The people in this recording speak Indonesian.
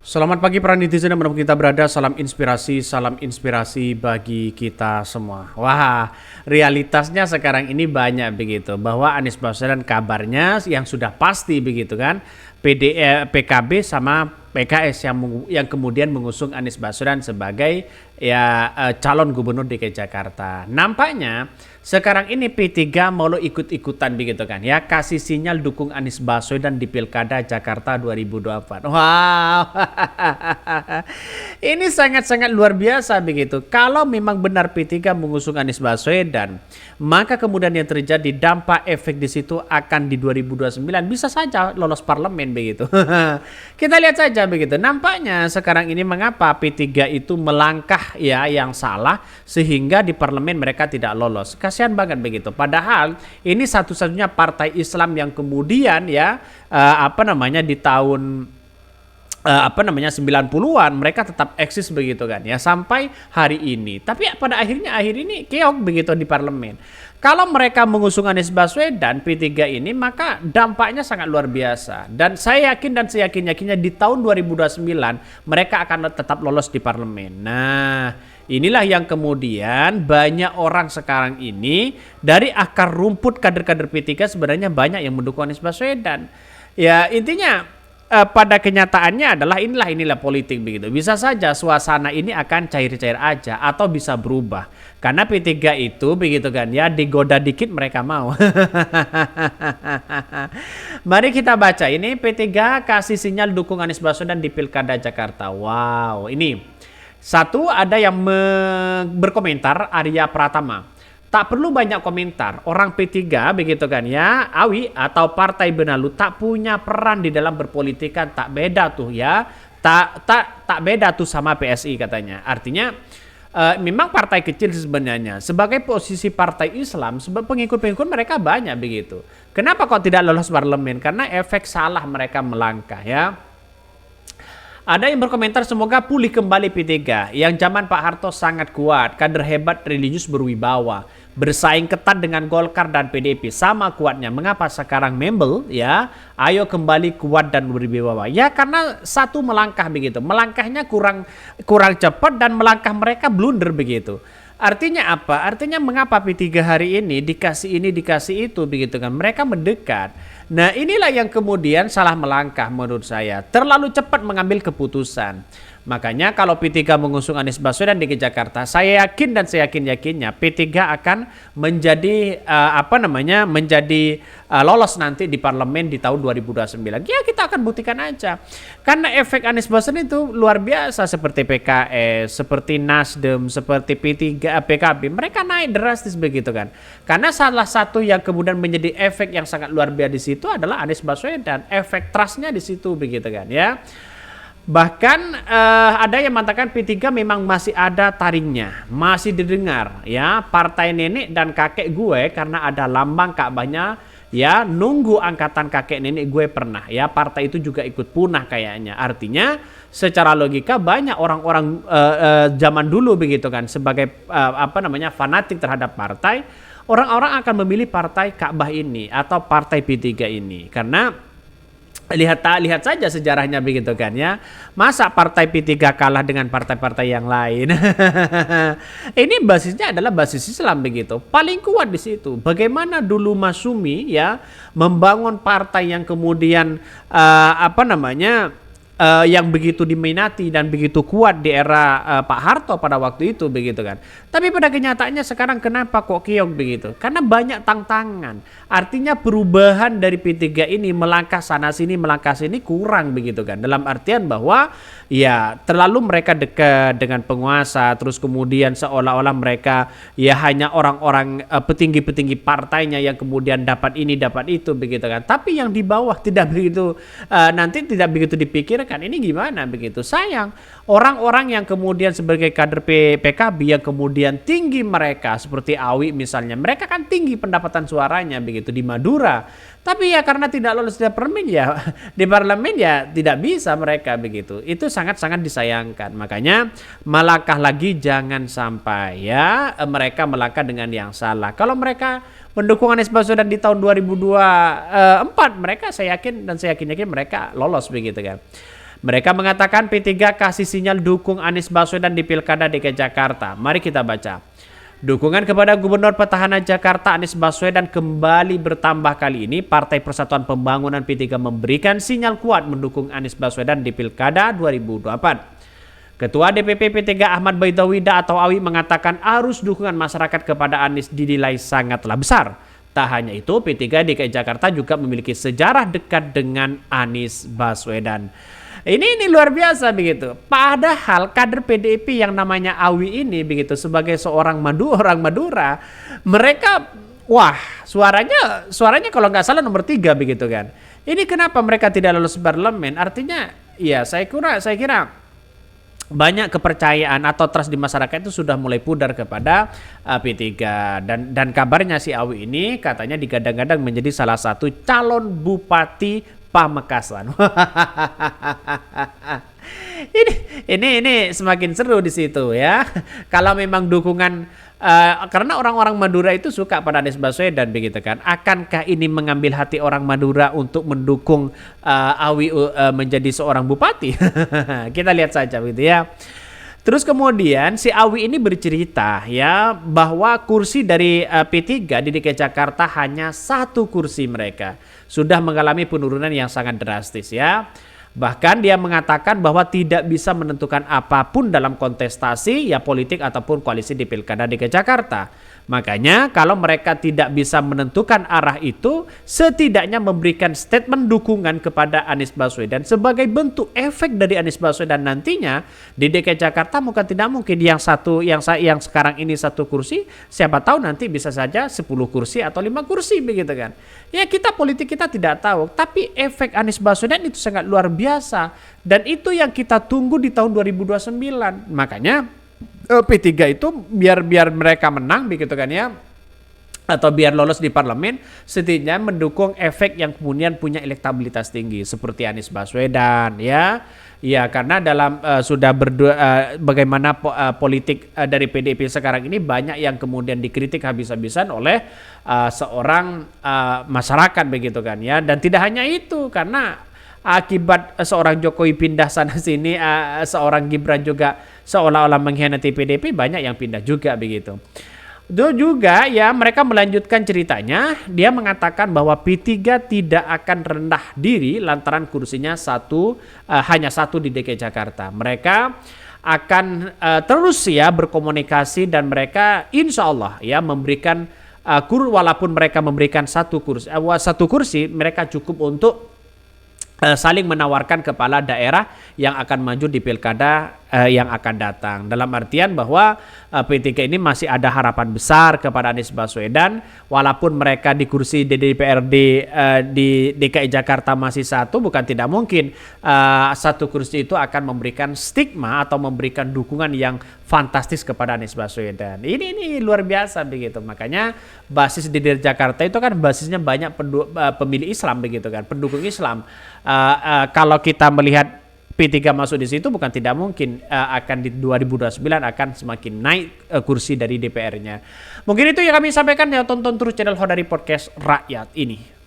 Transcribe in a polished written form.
Selamat pagi para netizen dimanapun kita berada, salam inspirasi bagi kita semua. Wah, realitasnya sekarang ini banyak begitu, bahwa Anies Baswedan kabarnya yang sudah pasti begitu kan, PKB sama PKS yang kemudian mengusung Anies Baswedan sebagai calon gubernur DKI Jakarta. Nampaknya sekarang ini P3 mau ikut-ikutan begitu kan ya, kasih sinyal dukung Anies Baswedan di Pilkada Jakarta 2024. Wow. Ini sangat-sangat luar biasa begitu. Kalau memang benar P3 mengusung Anies Baswedan, maka kemudian yang terjadi dampak efek di situ akan di 2029 bisa saja lolos parlemen begitu. Kita lihat saja begitu. Nampaknya sekarang ini mengapa P3 itu melangkah ya yang salah sehingga di parlemen mereka tidak lolos. Kasihan banget begitu. Padahal ini satu-satunya partai Islam yang kemudian ya di tahun 90-an mereka tetap eksis begitu kan ya sampai hari ini. Tapi pada akhir ini keok begitu di parlemen. Kalau mereka mengusung Anies Baswedan P3 ini, maka dampaknya sangat luar biasa. Dan saya yakin dan seyakin-yakinnya di tahun 2029 mereka akan tetap lolos di parlemen. Nah, inilah yang kemudian banyak orang sekarang ini dari akar rumput kader-kader P3 sebenarnya banyak yang mendukung Anies Baswedan. Ya intinya pada kenyataannya adalah inilah politik begitu. Bisa saja suasana ini akan cair-cair aja atau bisa berubah. Karena P3 itu begitu kan ya, digoda dikit mereka mau. Mari kita baca ini, P3 kasih sinyal dukung Anies Baswedan di Pilkada Jakarta. Wow, ini satu ada yang berkomentar, Arya Pratama. Tak perlu banyak komentar, orang P3 begitu kan ya, AWI atau Partai Benalu tak punya peran di dalam berpolitikan, tak beda tuh ya, tak beda tuh sama PSI katanya. Artinya memang partai kecil sebenarnya, sebagai posisi partai Islam, pengikut-pengikut mereka banyak begitu. Kenapa kok tidak lolos parlemen? Karena efek salah mereka melangkah ya. Ada yang berkomentar semoga pulih kembali P3 yang zaman Pak Harto sangat kuat, kader hebat religius berwibawa, bersaing ketat dengan Golkar dan PDIP sama kuatnya. Mengapa sekarang membel ya? Ayo kembali kuat dan berwibawa. Ya karena satu melangkah begitu. Melangkahnya kurang cepat dan melangkah mereka blunder begitu. Artinya apa? Artinya mengapa P3 hari ini dikasih itu begitu kan? Mereka mendekat. Nah inilah yang kemudian salah melangkah menurut saya. Terlalu cepat mengambil keputusan. Makanya kalau P3 mengusung Anies Baswedan di Jakarta, saya yakin dan saya yakinnya P3 akan menjadi lolos nanti di parlemen di tahun 2029. Ya kita akan buktikan aja. Karena efek Anies Baswedan itu luar biasa, seperti PKS, seperti Nasdem, seperti P3, PKB, mereka naik drastis begitu kan. Karena salah satu yang kemudian menjadi efek yang sangat luar biasa di situ adalah Anies Baswedan. Efek trustnya di situ begitu kan ya. Bahkan ada yang mengatakan P3 memang masih ada taringnya, masih didengar ya, partai nenek dan kakek gue karena ada lambang Ka'bahnya ya, nunggu angkatan kakek nenek gue pernah ya, partai itu juga ikut punah kayaknya. Artinya secara logika banyak orang-orang zaman dulu begitu kan sebagai fanatik terhadap partai, orang-orang akan memilih partai Ka'bah ini atau partai P3 ini karena lihat saja sejarahnya begitu kan ya. Masa partai P3 kalah dengan partai-partai yang lain? Ini basisnya adalah basis Islam begitu. Paling kuat di situ. Bagaimana dulu Masyumi ya membangun partai yang kemudian yang begitu diminati dan begitu kuat di era Pak Harto pada waktu itu begitu kan. Tapi pada kenyataannya sekarang kenapa kok kiok begitu? Karena banyak tantangan. Artinya perubahan dari P3 ini melangkah sana sini melangkah sini kurang begitu kan. Dalam artian bahwa ya terlalu mereka dekat dengan penguasa, terus kemudian seolah-olah mereka ya hanya orang-orang petinggi-petinggi partainya yang kemudian dapat ini dapat itu begitu kan. Tapi yang di bawah tidak begitu nanti tidak begitu dipikirkan. Ini gimana begitu? Sayang orang-orang yang kemudian sebagai kader PKB yang kemudian tinggi mereka seperti Awi misalnya, mereka kan tinggi pendapatan suaranya begitu di Madura. Tapi ya karena tidak lolos di parlemen ya tidak bisa mereka begitu. Itu sangat-sangat disayangkan. Makanya melangkah lagi jangan sampai ya mereka melangkah dengan yang salah. Kalau mereka mendukung Anies Baswedan di tahun 2024, mereka saya yakin mereka lolos begitu kan. Mereka mengatakan P3 kasih sinyal dukung Anies Baswedan di Pilkada DKI Jakarta. Mari kita baca. Dukungan kepada Gubernur Petahana Jakarta Anies Baswedan kembali bertambah. Kali ini Partai Persatuan Pembangunan P3 memberikan sinyal kuat mendukung Anies Baswedan di Pilkada 2024. Ketua DPP P3 Ahmad Baitawida atau Awi mengatakan arus dukungan masyarakat kepada Anies dinilai sangatlah besar. Tak hanya itu, P3 DKI Jakarta juga memiliki sejarah dekat dengan Anies Baswedan. Ini luar biasa begitu. Padahal kader PDIP yang namanya Awi ini begitu sebagai seorang orang Madura, mereka suaranya kalau nggak salah nomor 3 begitu kan. Ini kenapa mereka tidak lolos parlemen? Artinya ya saya kira banyak kepercayaan atau trust di masyarakat itu sudah mulai pudar kepada P3 dan kabarnya si Awi ini katanya digadang-gadang menjadi salah satu calon bupati Pamekasan. ini semakin seru di situ ya. Kalau memang dukungan karena orang-orang Madura itu suka pada Anies Baswedan begitu kan. Akankah ini mengambil hati orang Madura untuk mendukung Awi menjadi seorang bupati? Kita lihat saja begitu ya. Terus kemudian si Awi ini bercerita ya bahwa kursi dari P3 di DKI Jakarta hanya 1 kursi mereka. Sudah mengalami penurunan yang sangat drastis ya. Bahkan dia mengatakan bahwa tidak bisa menentukan apapun dalam kontestasi ya politik ataupun koalisi di Pilkada DKI Jakarta. Makanya kalau mereka tidak bisa menentukan arah itu, setidaknya memberikan statement dukungan kepada Anies Baswedan sebagai bentuk efek dari Anies Baswedan nantinya di DKI Jakarta bukan tidak mungkin yang sekarang ini 1 kursi, siapa tahu nanti bisa saja 10 kursi atau 5 kursi begitu kan. Ya politik kita tidak tahu, tapi efek Anies Baswedan itu sangat luar biasa dan itu yang kita tunggu di tahun 2029. Makanya P3 itu biar mereka menang begitu kan ya atau biar lolos di parlemen setidaknya mendukung efek yang kemudian punya elektabilitas tinggi seperti Anies Baswedan ya karena dalam bagaimana politik dari PDIP sekarang ini banyak yang kemudian dikritik habis-habisan oleh seorang masyarakat begitu kan ya dan tidak hanya itu karena akibat seorang Jokowi pindah sana sini, seorang Gibran juga seolah-olah mengkhianati PDIP, banyak yang pindah juga begitu. Itu juga ya mereka melanjutkan ceritanya, dia mengatakan bahwa P3 tidak akan rendah diri lantaran kursinya hanya satu di DKI Jakarta. Mereka akan terus ya berkomunikasi dan mereka insya Allah ya memberikan walaupun mereka memberikan satu kursi mereka cukup untuk saling menawarkan kepala daerah yang akan maju di pilkada yang akan datang. Dalam artian bahwa P3 ini masih ada harapan besar kepada Anies Baswedan walaupun mereka di kursi DPRD di DKI Jakarta masih 1, bukan tidak mungkin 1 kursi itu akan memberikan stigma atau memberikan dukungan yang fantastis kepada Anies Baswedan. Ini luar biasa begitu. Makanya basis di Jakarta itu kan basisnya banyak pemilih Islam begitu kan, pendukung Islam. Kalau kita melihat P3 masuk di situ bukan tidak mungkin akan di 2029 akan semakin naik kursi dari DPR-nya. Mungkin itu yang kami sampaikan ya, tonton terus channel Hodari Podcast Rakyat ini.